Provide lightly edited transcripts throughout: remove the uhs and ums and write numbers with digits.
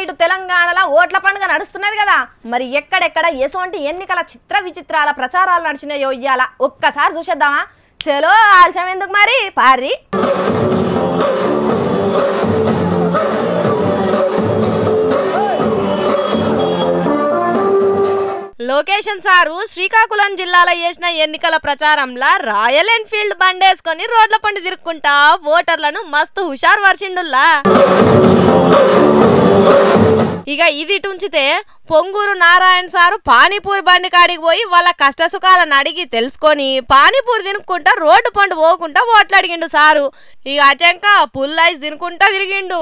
ఇటు తెలంగాణలో ఓట్ల పండుగ నడుస్తున్నది కదా, మరి ఎక్కడెక్కడ ఎటువంటి ఎన్నికల చిత్ర విచిత్రాల ప్రచారాలు నడిచినాయో ఇయ్యాల ఒక్కసారి చూసేద్దామా? చలో ఆలస్యం ఎందుకు మరి, పారి. లొకేషన్ సారు శ్రీకాకుళం జిల్లాలో చేసిన ఎన్నికల ప్రచారంలో రాయల్ ఎన్ఫీల్డ్ బండేసుకొని రోడ్ల పండి తిరుక్కుంటా ఓటర్లను మస్తు హుషారు వర్షిండుల్లా. ఇక ఇది ఉంచితే పొంగూరు నారాయణ సారు పానీపూరి బండి కాడికి పోయి వాళ్ళ కష్ట సుఖాలను అడిగి తెలుసుకొని పానీపూరి తినుకుంటా రోడ్డు పండు పోకుండా ఓట్లు అడిగిండు సారు. ఇక అచంక పుల్లైస్ తినుకుంటా తిరిగిండు.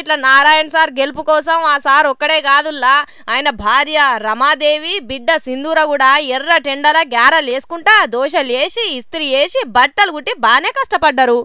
ఇట్లా నారాయణ సార్ గెలుపు కోసం ఆ సార్ ఒక్కడే కాదుల్లా, ఆయన భార్య రమాదేవి బిడ్డ సింధూర కూడా ఎర్ర టెండల గ్యారలు వేసుకుంటా దోశలు వేసి ఇస్త్రీ వేసి బట్టలు కుట్టి బానే కష్టపడ్డారు.